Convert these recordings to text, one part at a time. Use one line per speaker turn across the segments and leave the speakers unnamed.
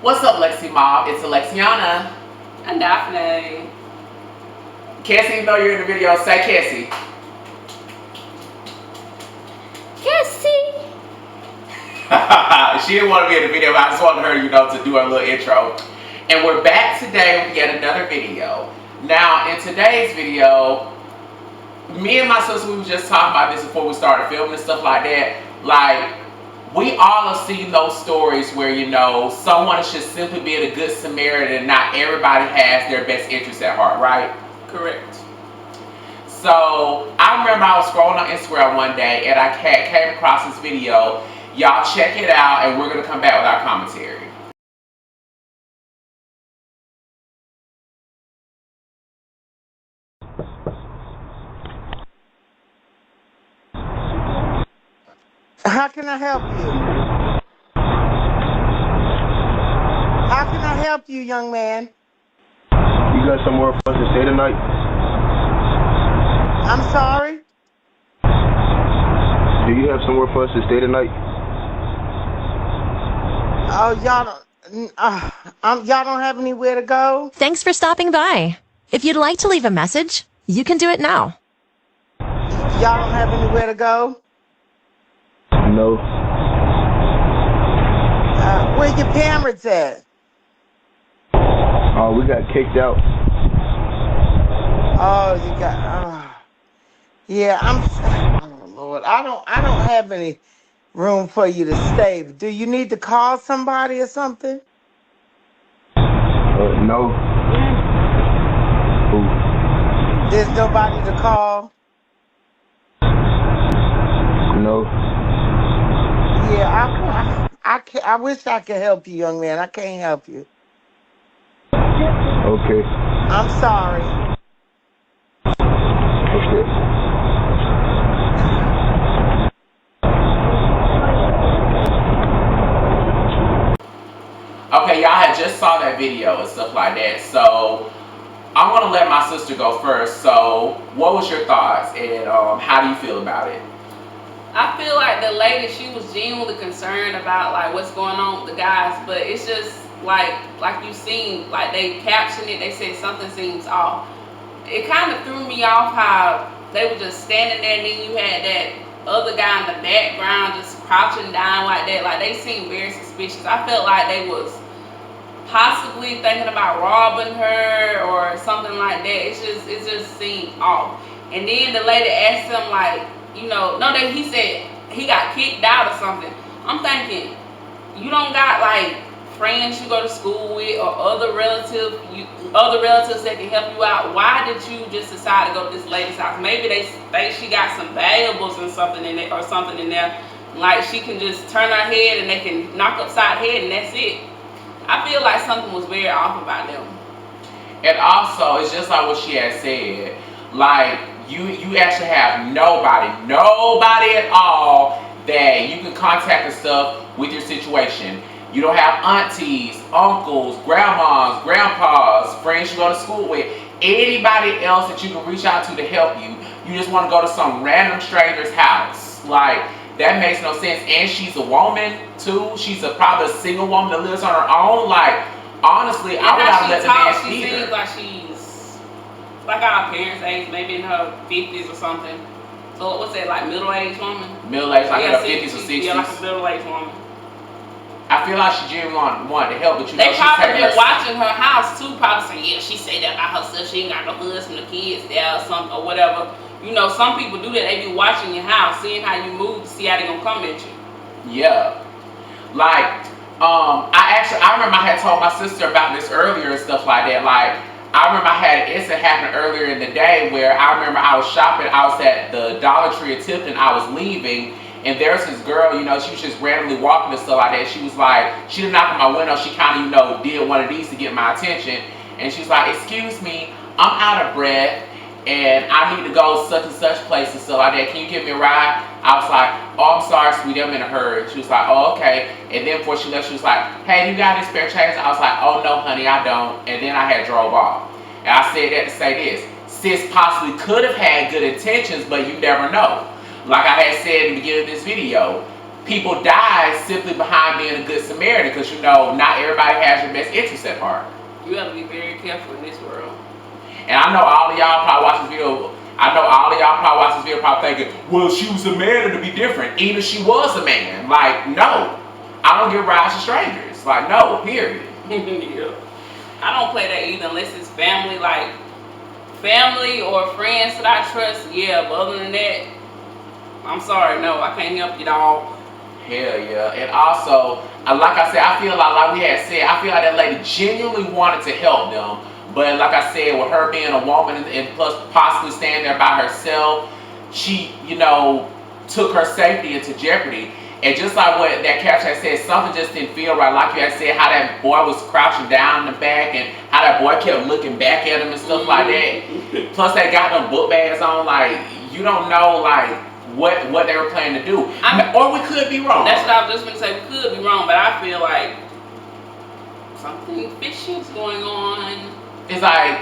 What's up, Lexi Mob? It's Alexiana.
And Daphne.
Cassie, you know you're in the video. Say Cassie.
Cassie.
She didn't want to be in the video, but I just wanted her, to do her little intro. And we're back today with yet another video. Now, in today's video, me and my sister, we were just talking about this before we started filming and stuff like that. Like, we all have seen those stories where, someone is just simply being a good Samaritan and not everybody has their best interests at heart, right?
Correct.
So, I remember I was scrolling on Instagram one day and I came across this video. Y'all check it out and we're going to come back with our commentary.
How can I help you? How can I help you, young man?
You got somewhere for us to stay tonight?
I'm sorry?
Do you have somewhere for us to stay tonight?
Oh, y'all don't have anywhere to go?
Thanks for stopping by. If you'd like to leave a message, you can do it now.
Y'all don't have anywhere to go?
No.
Where your parents at?
Oh, we got kicked out.
Oh, you got. Yeah, oh Lord, I don't have any room for you to stay. Do you need to call somebody or something?
No. Who?
There's nobody to call.
No.
Yeah, I wish I could help you, young man. I can't help you.
Okay.
I'm sorry.
Okay.
Okay, y'all had just saw that video and stuff like that. So, I want to let my sister go first. So, what was your thoughts and how do you feel about it?
I feel like the lady, she was genuinely concerned about like what's going on with the guys, but it's just like you seen, like they captioned it, they said something seems off. It kind of threw me off how they were just standing there and then you had that other guy in the background just crouching down like that. Like they seemed very suspicious. I felt like they was possibly thinking about robbing her or something like that. It just seemed off. And then the lady asked him like, he said he got kicked out or something. I'm thinking, you don't got like friends you go to school with or other relatives that can help you out. Why did you just decide to go to this lady's house? Maybe they think she got some valuables and something in there or something in there. Like she can just turn her head and they can knock upside her head and that's it. I feel like something was very off about them.
And also, it's just like what she had said. Like, you actually have nobody at all that you can contact and stuff with your situation. You don't have aunties, uncles, grandmas, grandpas, friends you go to school with, anybody else that you can reach out to help you. You just want to go to some random stranger's house. Like, that makes no sense. And she's a woman too. She's probably a single woman that lives on her own. Like, honestly, I would not let the man
she
either.
Seems like she's like our parents' age, maybe in her 50s or something. So what's that, like middle-aged woman?
Middle-aged, like in her 50s or 60s.
Yeah, like a middle-aged woman.
I feel like she genuinely wanted to help, but
they
she's
probably
taking
been watching her house too. Probably saying, yeah, she said that about herself. She ain't got no husband or kids there or something or whatever. Some people do that. They be watching your house, seeing how you move, to see how they gonna come at you.
Yeah. Like, I remember I had told my sister about this earlier and stuff like that. Like, I remember I had an incident happen earlier in the day where I remember I was shopping. I was at the Dollar Tree at Tipton. I was leaving. And there's this girl, she was just randomly walking and stuff like that. She was like, she didn't knock on my window. She kind of, did one of these to get my attention. And she's like, excuse me, I'm out of breath. And I need to go such and such place and stuff like that. Can you give me a ride? I was like, oh, I'm sorry, sweetie, I'm in a hurry. She was like, oh, okay. And then before she left, she was like, hey, you got any spare change? I was like, oh, no, honey, I don't. And then I had drove off. And I said that to say this. Sis possibly could have had good intentions, but you never know. Like I had said in the beginning of this video, people die simply behind being a good Samaritan, because you know not everybody has your best interest at heart.
You have to be very careful in this world.
And I know all of y'all probably watch this video. I know all of y'all probably watch this video probably thinking, well, she was a man and to be different. Even if she was a man, like no, I don't give rides to strangers. Like no, period.
Yeah. I don't play that either unless it's family, like family or friends that I trust. Yeah, but other than that, I'm sorry, no, I can't help you, dog.
Hell yeah. And also, like I said, I feel like we had said, I feel like that lady genuinely wanted to help them. But like I said, with her being a woman and plus possibly standing there by herself, she, you know, took her safety into jeopardy. And just like what that caption had said, something just didn't feel right. Like you had said, how that boy was crouching down in the back and how that boy kept looking back at him and stuff like that. Plus they got them book bags on, like, you don't know, like, what they were planning to do. Or we could be wrong.
That's what I was just going to say. We could be wrong, but I feel like something fishy is going on.
It's like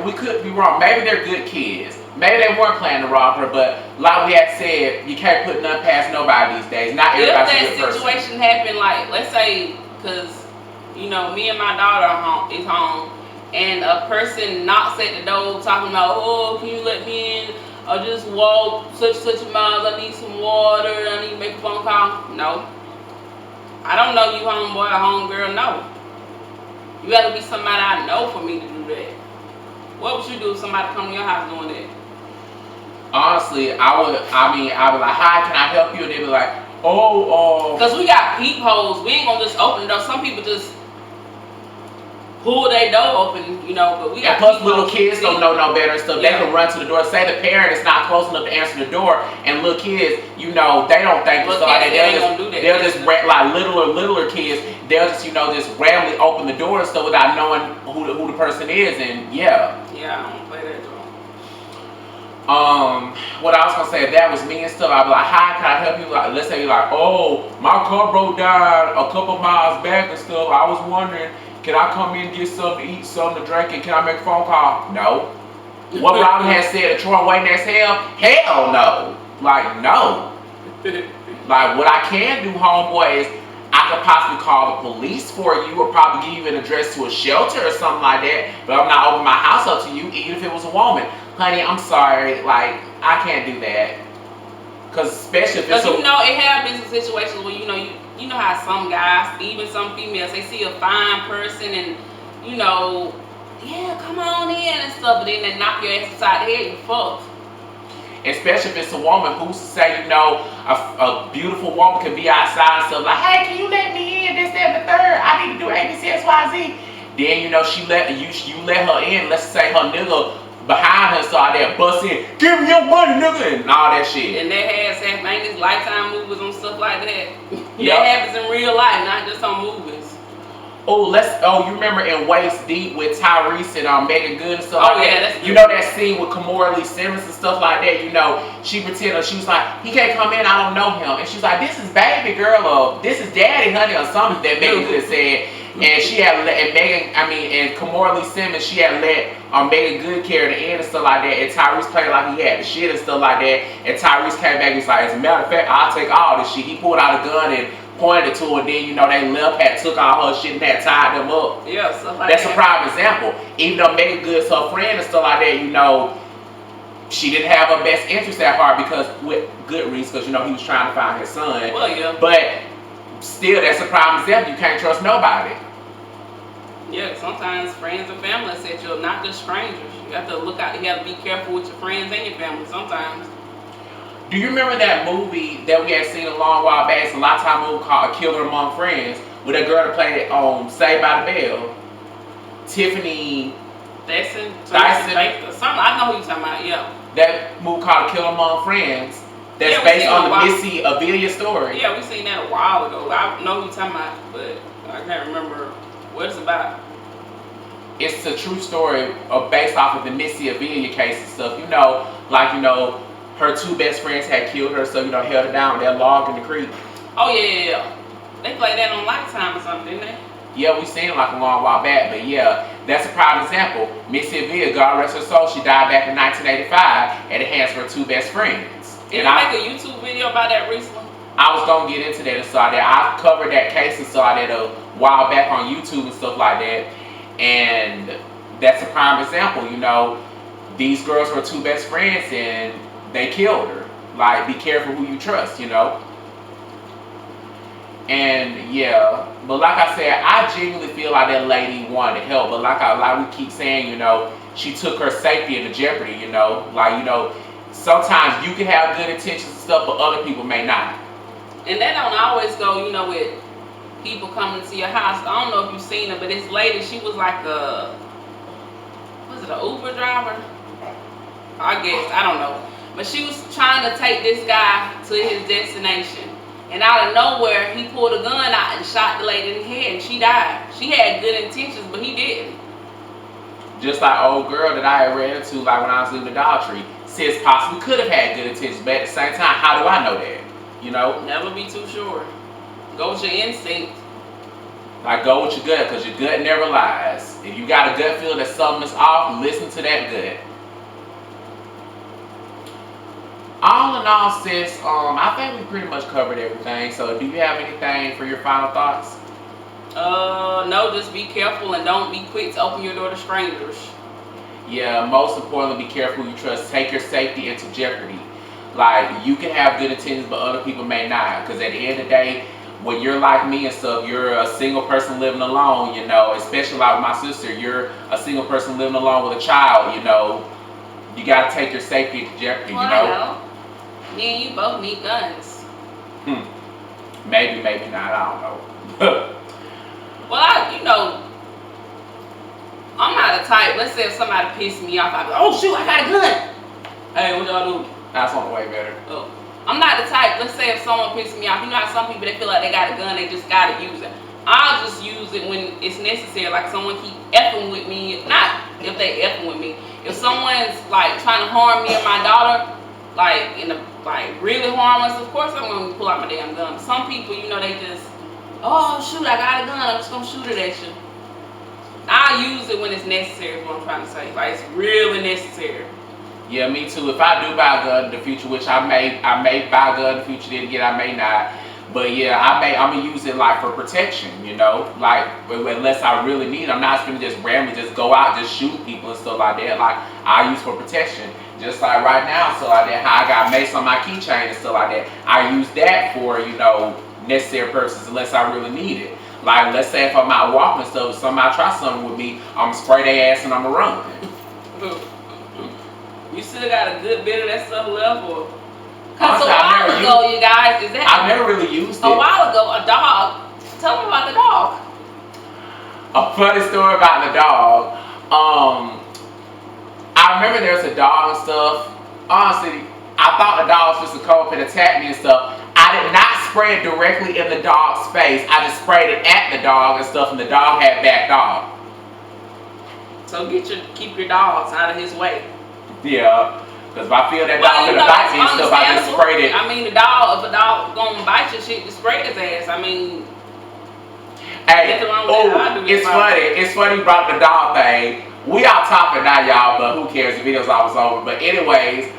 we could be wrong. Maybe they're good kids. Maybe they weren't planning to rob her, but like we had said, you can't put nothing past nobody these days. Not everybody's a good person.
If that situation happened, like, let's say, because, you know, me and my daughter is home, and a person knocks at the door talking about, oh, can you let me in? Or just walk such a miles, I need some water, I need to make a phone call. No. I don't know you, homeboy or homegirl, no. You gotta be somebody I know for me to do that. What would you do if somebody come to your house doing that?
Honestly, I'd be like, hi, can I help you? And they'd be like, oh,
because we got peepholes. We ain't gonna just open the door. Some people just pull their door open, you know, but we got.
And plus, little kids don't know no better and stuff. Yeah. They can run to the door. Say the parent is not close enough to answer the door, and little kids, you know, they don't think stuff like that. They'll just like littler kids. They'll just, you know, just randomly open the door and stuff without knowing who the person is, and yeah.
Yeah, I don't play that door.
What I was gonna say, if that was me and stuff, I'd be like, hi, can I help you? Like, let's say you're like, oh, my car broke down a couple miles back and stuff. I was wondering, can I come in and get something to eat, something to drink, and can I make a phone call? No. What Robin had said, Troy waiting as hell? Hell no. Like, no. Like, what I can do, homeboy, is I could possibly call the police for you or probably give you an address to a shelter or something like that, but I'm not opening my house up to you, even if it was a woman. Honey, I'm sorry, like, I can't do that. Because especially if it's
you know, it have been some situations where, you know how some guys, even some females, they see a fine person and, you know, yeah, come on in and stuff, but then they knock your ass upside the head, you fucked.
Especially if it's a woman who's to say, you know, a beautiful woman can be outside and stuff like, hey, can you let me in, this, that, and the third, I need to do ABCXYZ. Then, you know, you let her in, let's say her nigga behind her started there busting, give me your money, nigga, and all that shit.
And that has happened, ain't this Lifetime movies and stuff like that?
Yep.
That happens in real life, not just on movies.
You remember in Waist Deep with Tyrese and Megan Good and stuff like that?
That's
you know that scene with Kimora Lee Simmons and stuff like that? You know, she pretended, she was like, he can't come in, I don't know him. And she's like, this is baby girl, or this is daddy, honey, or something that Megan Good said. And she had let, and Kimora Lee Simmons, she had let Megan Good carry the end and stuff like that. And Tyrese played like he had the shit and stuff like that. And Tyrese came back and was like, as a matter of fact, I'll take all this shit. He pulled out a gun and pointed it to her, and then, you know, they left, had took all her shit and had tied them up.
Yeah, stuff like
That's
that.
a prime example. Even though Megan Good's her friend and stuff like that, you know, she didn't have her best interest at heart because, with good reason, because, you know, he was trying to find his son.
Well, yeah.
But still, that's a prime example. You can't trust nobody.
Yeah, sometimes friends and family set you up, not just strangers. You have to look out, you have to be careful with your friends and your family sometimes.
Do you remember that movie that we had seen a long while back? It's a Lifetime movie called A Killer Among Friends, with that girl that played on Saved by the Bell. Tiffany
Dyson.
Something.
I know who you're talking about, yeah.
That movie called A Killer Among Friends. That's based on the Missy Amelia story.
Yeah, we seen that a while ago. I know who you're talking about, but I can't remember what it's about.
It's a true story based off of the Missy Amelia case and stuff. You know, like, you know, her two best friends had killed her, so, you know, held her down with that log in the creek.
Oh, yeah. They played that on Lifetime or something, didn't they?
Yeah, we seen it like a long while back, but yeah, that's a prime example. Missy Amelia, God rest her soul, she died back in 1985 at the hands of her two best friends.
Did you make a YouTube video about that recently?
I was gonna get into that and stuff like that. I covered that case and stuff like that a while back on YouTube and stuff like that. And that's a prime example, you know. These girls were two best friends and they killed her. Like, be careful who you trust, you know. And yeah, but like I said, I genuinely feel like that lady wanted to help. But like we keep saying, you know, she took her safety into jeopardy, you know. Like, you know, sometimes you can have good intentions and stuff, but other people may not.
And that don't always go, you know, with people coming to your house. I don't know if you've seen her, but this lady, she was like was it an Uber driver? I guess, I don't know. But she was trying to take this guy to his destination. And out of nowhere, he pulled a gun out and shot the lady in the head, and she died. She had good intentions, but he didn't.
Just like old girl that I had ran into, like when I was leaving the Dollar Tree, says possibly could have had good intentions, but at the same time, how do I know that? You know?
Never be too sure. Go with your instinct.
Like, go with your gut, because your gut never lies. If you got a gut feel that something is off, listen to that gut. All in all, sis, I think we pretty much covered everything. So, do you have anything for your final thoughts?
No, just be careful and don't be quick to open your door to strangers.
Yeah, most importantly, be careful who you trust. Take your safety into jeopardy. Like, you can have good intentions, but other people may not. Because at the end of the day, when you're like me and stuff, you're a single person living alone, you know, especially like with my sister, you're a single person living alone with a child, you know. You got to take your safety into jeopardy,
Well,
you know.
I know. Me and you both need guns.
Maybe, maybe not, I don't know.
Well, you know, I'm not the type, let's say if somebody pissed me off, I'd be like, oh shoot, I got a gun. Hey, what y'all do?
That's on the way better.
Oh. I'm not the type, let's say if someone pisses me off, you know how some people, they feel like they got a gun, they just gotta use it. I'll just use it when it's necessary, like someone keep effing with me, not if they effing with me. If someone's like trying to harm me or my daughter, like really harm us, of course I'm gonna pull out my damn gun. Some people, you know, they just, oh shoot, I got a gun, I'm just gonna shoot it at you. I'll use it when it's necessary, is what I'm trying to say. Like, it's really necessary.
Yeah, me too. If I do buy a gun in the future, which I may buy a gun in the future, then again I may not. But yeah, I'm gonna use it like for protection, you know, like unless I really need it. I'm not gonna just randomly just go out and just shoot people and stuff like that. Like, I use for protection. Just like right now, so like that, how I got mace on my keychain and stuff like that. I use that for, you know, necessary purposes unless I really need it. Like, let's say if I'm out walking and stuff, if somebody try something with me, I'm gonna spray their ass and I'm gonna run.
You still got a good bit of that stuff left, or?
Honestly,
Cause a while ago, you guys, is that?
I've never really used it.
A while ago, a dog. Tell me about the dog.
A funny story about the dog. I remember there was a dog and stuff. Honestly, I thought the dog was just a come up and attack me and stuff. I did not spray it directly in the dog's face. I just sprayed it at the dog and stuff, and the dog had backed off.
So keep your dogs out of his way.
Yeah, because if I feel that dog gonna bite me and stuff, I just sprayed it.
I mean, if a dog gonna bite your shit, just spray his ass. I mean,
hey, it's funny. It's funny you brought the dog thing. We out topic now, y'all, but who cares? The video's almost over. But anyways,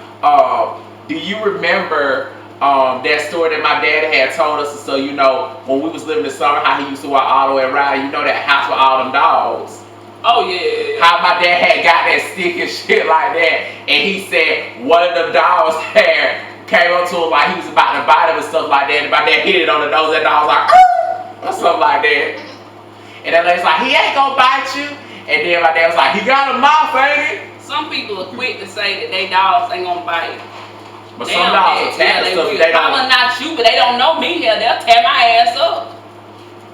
do you remember that story that my dad had told us? So, you know, when we was living in summer, how he used to walk all the way around. You know that house with all them dogs.
Oh yeah.
How my dad had got that stick and shit like that, and he said one of them dogs there came up to him like he was about to bite him and stuff like that. And my dad hit it on the nose. That dog was like, or something like that. And that lady's like, he ain't gonna bite you. And then my dad was like, he got a mouth, ain't it?
Some people are quick to say that they dogs ain't gonna bite.
But some dogs attack and stuff. They don't.
Probably not you, but they don't know me here. They'll tear my ass up.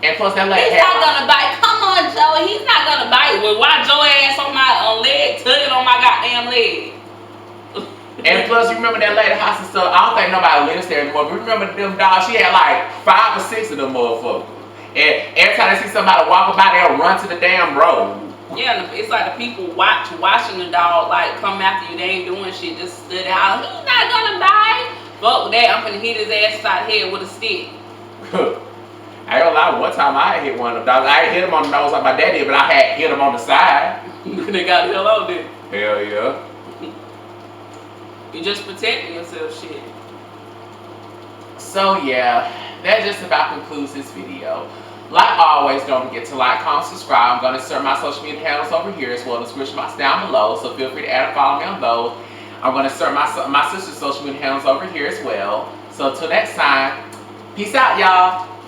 And plus that lady
he's not gonna bite. Come on, Joey. He's not gonna bite. Well, why Joey ass on my leg, tugging on my goddamn leg?
And plus, you remember that lady house and stuff. I don't think nobody lives there anymore. But remember them dogs? She had like 5 or 6 of them motherfuckers. And every time they see somebody walking by, they'll run to the damn road.
Yeah, it's like the people watching the dog like come after you. They ain't doing shit. Just stood out. He's not gonna bite. Fuck with that. I'm gonna hit his ass side head with a stick.
I ain't gonna lie, one time I hit one of them dogs. I ain't hit him on the nose like my dad did, but I had hit him on the side.
They got the hell out there.
Hell yeah.
You just protecting yourself, shit.
So yeah, that just about concludes this video. Like always, don't forget to like, comment, subscribe. I'm going to insert my social media handles over here as well in the description box down below. So feel free to add and follow me on those. I'm going to insert my sister's social media handles over here as well. So until next time, peace out, y'all.